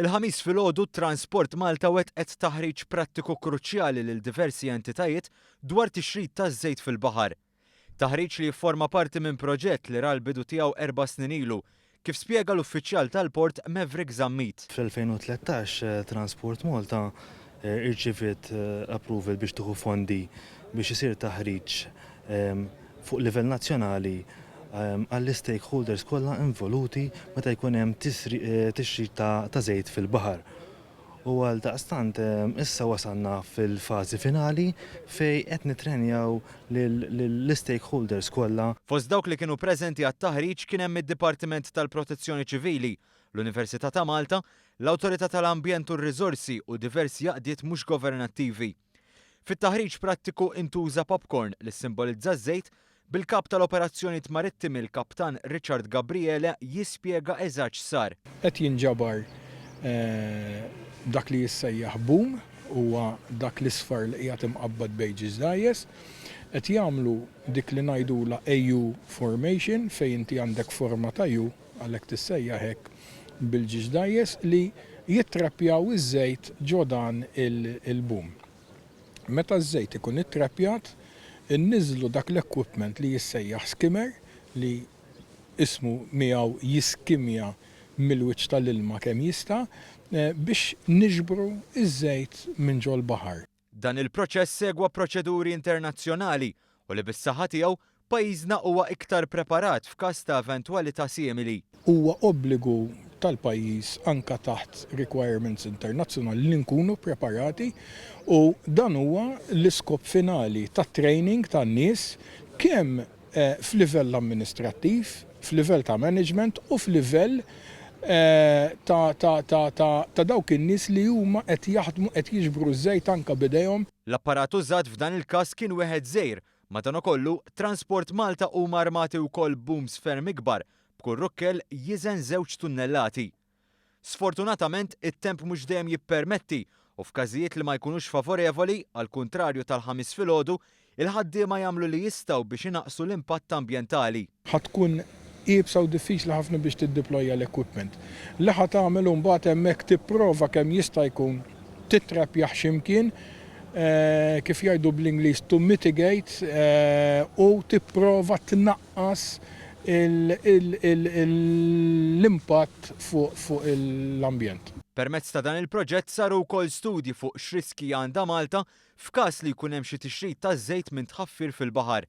Il-ħamis filgħodu Transport Malta wettqet taħriġ prattiku kruċjali lil diversi entitajiet dwar tixrid taż-żejt fil-baħar. Taħriġ li jifforma parti minn proġett li ra l-bidu tiegħu 4 snin ilu, kif spjega l-uffiċjal tal-port Maverick Zammit. Fl-2013 Transport Malta irċiviet approval biex tieħu fondi biex isir taħriġ fuq livell nazzjonali għall-stakeholders kollha involuti meta jkun hemm tixrid ta' żejt fil-baħar. U għaldaqstant issa wasalna fil-fażi finali fejn qed nitrenjaw lill-stakeholders kollha. Fost dawk li kienu preżenti għat-taħriġ kien hemm id-Dipartiment tal-Protezzjoni Ċivili, l-Università ta' Malta, l-Awtorità tal-Ambjent u r-Riżorsi u diversi jaqdiet mhux governattivi. Fit-taħriġ prattiku intuża popcorn li ssimbolizza ż-żejt bil-kap tal-operazzjonijiet marittimi il-Kaptan Richard Gabriele jispjega eżatt x'sar. Qed jinġabar dak li jissejjaħ boom huwa dak l-isfar li qiegħed imqabbad bejn ġiżdajjes, qed jagħmlu dik li ngħidula AU formation fejn inti għandek forma ta' U għalhekk tissejjaħ hekk bil-ġiżdajjes li jittrappjaw iż-żejt ġo dan il-boom. Meta ż-żejt ikun ittrappjat, inniżlu dak l-equipment li jissejjaħ skimmer li ismu miegħu jiskimja mill-wiċċ tal-ilma kemm jista' biex niġbru iż-żejt minn ġo l-baħar. Dan il-proċess segwa proċeduri internazzjonali u li bis-saħħa tiegħu pajjiżna huwa iktar preparat f'każ ta' eventwalità simili. Huwa obbligu tal-pajjiż anka taħt requirements internazzjonali li nkunu preparati u dan huwa l-iskop finali tat-training tan-nies kemm f'livell amministrattiv, f'livell ta' management u f'livell ta' dawk in-nies li huma qed jaħdmu qed jiġbru ż-żejt anke b'idejhom. L-apparat użat f'dan il-każ kien wieħed żgħir, madankollu Transport Malta huma armati wkoll booms ferm ikbar b'kull rukkel jiżen 2 tunnellati. Sfortunatament it-temp mhux dejjem jippermetti u f'każijiet li ma jkunux favorevoli, għal kuntrarju tal-ħamis filgħodu, il-ħaddiema jagħmlu li jistgħu biex inaqqsu l-impatt ambjentali. Ħatkun qiebsa u diffiċli ħafna biex tiddeploja l-equipment. Li ħad tagħmel mbagħad hemmhekk tipprova kemm jista' jkun titrappjaħ x'imkien kif jgħidu bl-Ingliż to mitigate u tipprova tnaqqas l-impatt fuq l-ambjent. Permezz ta' dan il-proġett saru wkoll studji fuq x'riski għandha Malta f'każ li jkun hemm xi tixrid taż-żejt minn tħaffir fil-baħar.